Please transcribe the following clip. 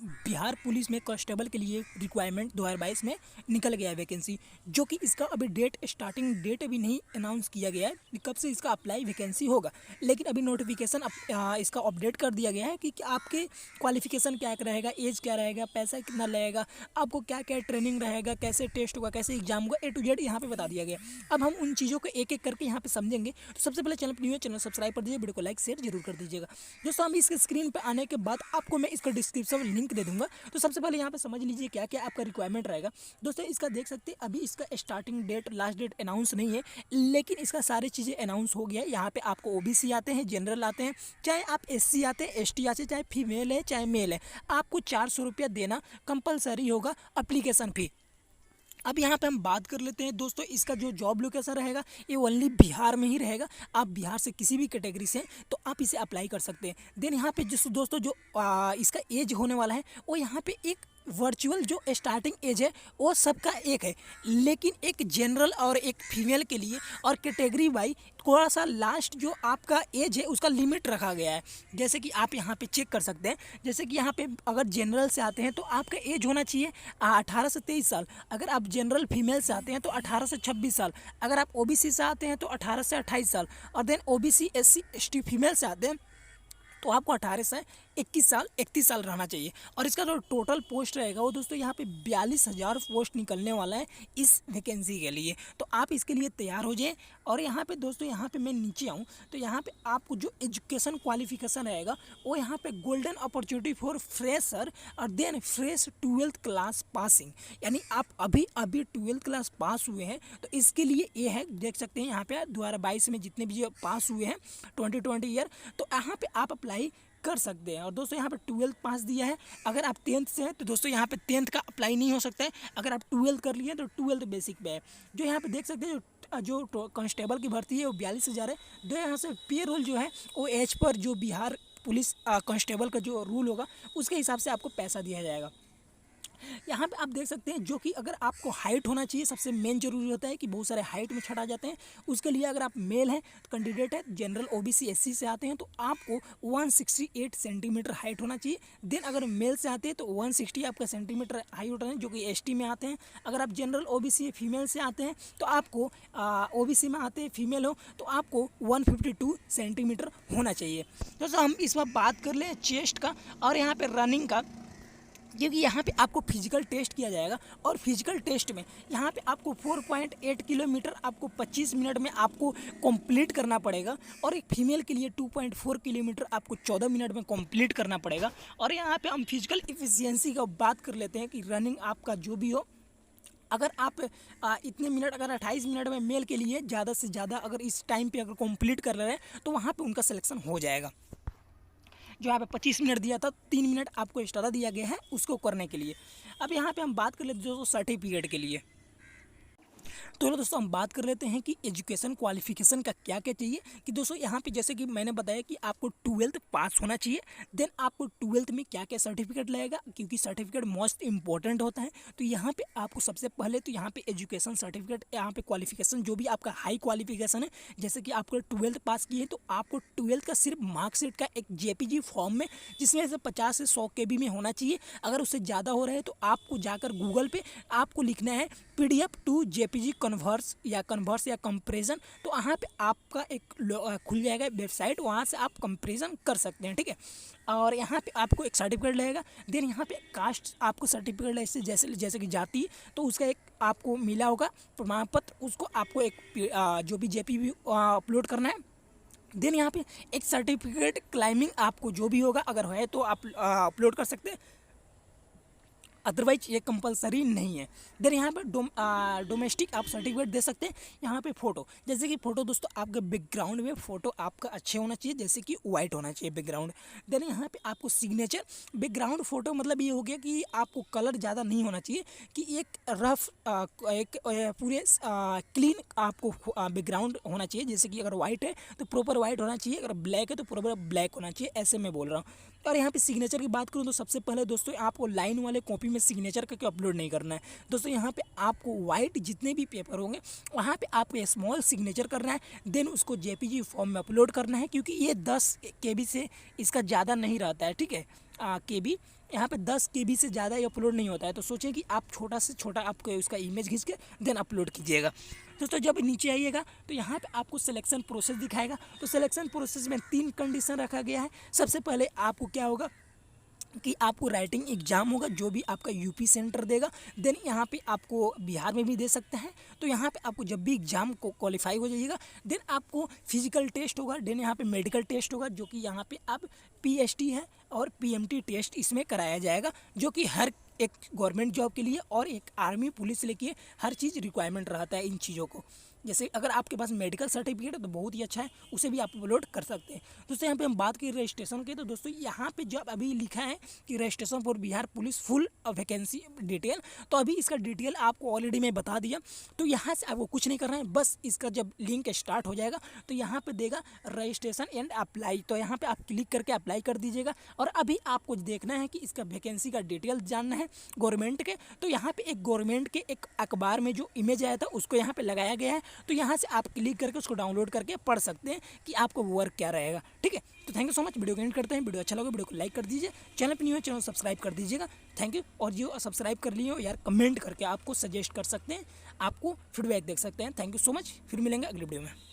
Bihar police में constable के लिए रिक्वायरमेंट 2022 में निकल गया है वैकेंसी, जो कि इसका अभी स्टार्टिंग डेट अभी नहीं अनाउंस किया गया है कि कब से इसका अप्लाई वैकेंसी होगा। लेकिन अभी नोटिफिकेशन इसका अपडेट कर दिया गया है कि आपके क्वालिफिकेशन क्या रहेगा, एज क्या रहेगा, पैसा कितना लगेगा, आपको क्या क्या ट्रेनिंग रहेगा, कैसे टेस्ट होगा, कैसे एग्जाम होगा, A to Z यहाँ पे बता दिया गया। अब हम उन चीज़ों को एक एक करके यहाँ पे समझेंगे। तो सबसे पहले चैनल पर न्यू है, चैनल सब्सक्राइब कर दीजिए, वीडियो को लाइक शेयर जरूर कर दीजिएगा। दोस्तों हम इसके स्क्रीन पर आने के बाद आपको मैं इसका डिस्क्रिप्शन में लिंक दे दूंगा। तो सबसे पहले यहाँ पे समझ लीजिए क्या क्या आपका रिक्वायरमेंट रहेगा। दोस्तों इसका देख सकते हैं अभी इसका starting date last date announce नहीं है, लेकिन इसका सारी चीज़ें अनाउंस हो गया है। यहाँ पे आपको OBC आते हैं, जनरल आते हैं, चाहे आप SC आते हैं, ST आते हैं, चाहे फीमेल है चाहे मेल है, आपको 400 रुपया देना कंपलसरी होगा अप्लीकेशन फ़ी। अब यहाँ पे हम बात कर लेते हैं दोस्तों, इसका जो जॉब लोकेशन रहेगा ये ओनली बिहार में ही रहेगा। आप बिहार से किसी भी कैटेगरी से तो आप इसे अप्लाई कर सकते हैं। देन यहाँ पे जिस दोस्तों जो इसका एज होने वाला है वो यहाँ पे एक वर्चुअल जो स्टार्टिंग एज है वो सबका एक है, लेकिन एक जनरल और एक फीमेल के लिए और कैटेगरी वाइज थोड़ा सा लास्ट जो आपका एज है उसका लिमिट रखा गया है। जैसे कि आप यहाँ पे चेक कर सकते हैं, जैसे कि यहाँ पे अगर जनरल से आते हैं तो आपका एज होना चाहिए 18 से 23 साल। अगर आप जनरल फीमेल से आते हैं तो 18 से 26 साल। अगर आप OBC से आते हैं तो 18 से 28 साल। और then OBC SC ST female से आते हैं तो आपको 18 से 21 साल 31 साल रहना चाहिए। और इसका जो टोटल पोस्ट रहेगा वो दोस्तों यहाँ पे 42,000 पोस्ट निकलने वाला है इस वैकेंसी के लिए। तो आप इसके लिए तैयार हो जाएं। और यहाँ पे दोस्तों यहाँ पे मैं नीचे आऊँ तो यहाँ पे आपको जो एजुकेशन क्वालिफिकेशन रहेगा वो यहाँ पे गोल्डन अपॉर्चुनिटी फॉर फ्रेशर और then fresh 12th class passing, यानी आप अभी 12th क्लास पास हुए हैं तो इसके लिए ये है। देख सकते हैं यहाँ पे 2022 में जितने भी जो पास हुए हैं 2020 ईयर, तो यहाँ पे आप अप्लाई कर सकते हैं। और दोस्तों यहाँ पे 12th पास दिया है। अगर आप 10th से हैं तो दोस्तों यहाँ पे 10th का अप्लाई नहीं हो सकता है। अगर आप 12th कर लिए तो 12th बेसिक पे है। जो यहाँ पे देख सकते हैं जो कांस्टेबल की भर्ती है वो 42,000 है। जो यहाँ से पे रोल जो है वो एज पर जो बिहार पुलिस कांस्टेबल का जो रूल होगा उसके हिसाब से आपको पैसा दिया जाएगा। यहाँ पे आप देख सकते हैं जो कि अगर आपको हाइट होना चाहिए, सबसे मेन जरूरी होता है कि बहुत सारे हाइट में छटा जाते हैं। उसके लिए अगर आप मेल हैं कैंडिडेट है, जनरल OBC SC से आते हैं तो आपको 168 सेंटीमीटर हाइट होना चाहिए। देन अगर मेल से आते हैं तो 160 आपका सेंटीमीटर हाइट होना है, जो कि ST में आते हैं। अगर आप जनरल OBC फीमेल से आते हैं तो आपको OBC में आते हैं फीमेल हो तो आपको 152 सेंटीमीटर होना चाहिए। दोस्तों हम इस बार बात कर लें चेस्ट का और यहाँ पे रनिंग का, क्योंकि यहाँ पे आपको फिजिकल टेस्ट किया जाएगा। और फिजिकल टेस्ट में यहाँ पे आपको 4.8 किलोमीटर आपको 25 मिनट में आपको कंप्लीट करना पड़ेगा। और एक फीमेल के लिए 2.4 किलोमीटर आपको 14 मिनट में कंप्लीट करना पड़ेगा। और यहाँ पे हम फिजिकल इफिशियंसी का बात कर लेते हैं कि रनिंग आपका जो भी हो, अगर आप इतने मिनट अगर 28 मिनट में मेल के लिए ज़्यादा से ज़्यादा अगर इस टाइम पे अगर कंप्लीट कर रहे हैं तो वहाँ पे उनका सिलेक्शन हो जाएगा। जो यहाँ पे 25 मिनट दिया था, 3 मिनट आपको एक्स्ट्रा दिया गया है उसको करने के लिए। अब यहाँ पे हम बात कर लेते हैं दोस्तों सर्टिफिकेट के लिए। तो दोस्तों हम बात कर लेते हैं कि एजुकेशन क्वालिफिकेशन का क्या क्या चाहिए। कि दोस्तों यहाँ पे जैसे कि मैंने बताया कि आपको 12th पास होना चाहिए। देन आपको 12th में क्या क्या सर्टिफिकेट लगेगा, क्योंकि सर्टिफिकेट मोस्ट इंपॉर्टेंट होता है। तो यहाँ पे आपको सबसे पहले तो यहाँ पे एजुकेशन सर्टिफिकेट, यहाँ पे क्वालिफिकेशन जो भी आपका हाई क्वालिफिकेशन है, जैसे कि आपको 12th पास किए तो आपको 12th का सिर्फ मार्कशीट का एक JPG फॉर्म में, जिसमें से 50 से 100 KB में होना चाहिए। अगर उससे ज़्यादा हो रहा है तो आपको जाकर गूगल पे आपको लिखना है PDF to JPG कन्वर्स या कंपेरिजन। तो वहाँ पे आपका एक खुल जाएगा वेबसाइट, वहाँ से आप कंपेरिजन कर सकते हैं, ठीक है। और यहाँ पे आपको एक सर्टिफिकेट लगेगा। देन यहाँ पे कास्ट आपको सर्टिफिकेट ऐसे जैसे कि जाति, तो उसका एक आपको मिला होगा प्रमाण पत्र, उसको आपको एक जो भी JPG अपलोड करना है। देन यहाँ पे एक सर्टिफिकेट क्लाइंबिंग आपको जो भी होगा अगर है तो आप अपलोड कर सकते हैं, अदरवाइज ये कंपलसरी नहीं है। देन यहाँ पे डोमेस्टिक आप सर्टिफिकेट दे सकते हैं। यहाँ पे फ़ोटो, जैसे कि फ़ोटो दोस्तों आपके बैकग्राउंड में फ़ोटो आपका अच्छे होना चाहिए, जैसे कि वाइट होना चाहिए बैकग्राउंड। देन यहाँ पे आपको सिग्नेचर, बैकग्राउंड फ़ोटो मतलब ये हो गया कि आपको कलर ज़्यादा नहीं होना चाहिए, कि एक रफ एक पूरे क्लीन आपको बैकग्राउंड होना चाहिए। जैसे कि अगर वाइट है तो प्रॉपर वाइट होना चाहिए, अगर ब्लैक है तो प्रॉपर ब्लैक होना चाहिए, ऐसे मैं बोल रहा हूँ। और यहाँ पे सिग्नेचर की बात करूँ तो सबसे पहले दोस्तों आपको लाइन वाले कॉपी में सिग्नेचर करके अपलोड नहीं करना है। दोस्तों यहाँ पे आपको वाइट जितने भी पेपर होंगे वहाँ पे आपको स्मॉल सिग्नेचर करना है। देन उसको JPG फॉर्म में अपलोड करना है, क्योंकि ये 10 KB से इसका ज़्यादा नहीं रहता है, ठीक है KB। यहाँ पे 10 KB से ज़्यादा ही अपलोड नहीं होता है। तो सोचिए कि आप छोटा से छोटा आपको उसका इमेज खींच के देन अपलोड कीजिएगा। दोस्तों जब नीचे आइएगा तो यहाँ पे आपको सिलेक्शन प्रोसेस दिखाएगा। तो सिलेक्शन प्रोसेस में 3 कंडीशन रखा गया है। सबसे पहले आपको क्या होगा कि आपको राइटिंग एग्जाम होगा, जो भी आपका यूपी सेंटर देगा। देन यहाँ पे आपको बिहार में भी दे सकते हैं। तो यहाँ पे आपको जब भी एग्जाम को क्वालिफाई हो जाइएगा देन आपको फिजिकल टेस्ट होगा, देन यहाँ पे मेडिकल टेस्ट होगा, जो कि यहाँ पे आप PST है और PMT टेस्ट इसमें कराया जाएगा, जो कि हर एक गवर्नमेंट जॉब के लिए और एक आर्मी पुलिस लेके हर चीज़ रिक्वायरमेंट रहता है इन चीज़ों को। जैसे अगर आपके पास मेडिकल सर्टिफिकेट है तो बहुत ही अच्छा है, उसे भी आप अपलोड कर सकते हैं। दोस्तों यहाँ पे हम बात करें रजिस्ट्रेशन की, तो दोस्तों यहाँ पे जब अभी लिखा है कि registration for Bihar police full vacancy detail, तो अभी इसका डिटेल आपको ऑलरेडी मैं बता दिया। तो यहाँ से आपको कुछ नहीं करना है, बस इसका जब लिंक स्टार्ट हो जाएगा तो यहाँ पे देगा रजिस्ट्रेशन एंड अप्लाई, तो यहाँ पे आप क्लिक करके अप्लाई कर दीजिएगा। और अभी आपको देखना है कि इसका वैकेंसी का डिटेल जानना है गवर्नमेंट के, तो यहाँ पे एक गवर्नमेंट के एक अखबार में जो इमेज आया था उसको यहाँ पे लगाया गया है। तो यहाँ से आप क्लिक करके उसको डाउनलोड करके पढ़ सकते हैं कि आपको वर्क क्या रहेगा। ठीक है, तो thank you so much. Video को एंड करते हैं। वीडियो अच्छा लगा वीडियो को लाइक कर दीजिए, चैनल पर न्यू है चैनल सब्सक्राइब कर दीजिएगा। Thank you. और जो सब्सक्राइब कर लिए हो यार, कमेंट करके आपको सजेस्ट कर सकते हैं, आपको फीडबैक देख सकते हैं। Thank you so much. फिर मिलेंगे अगली वीडियो में।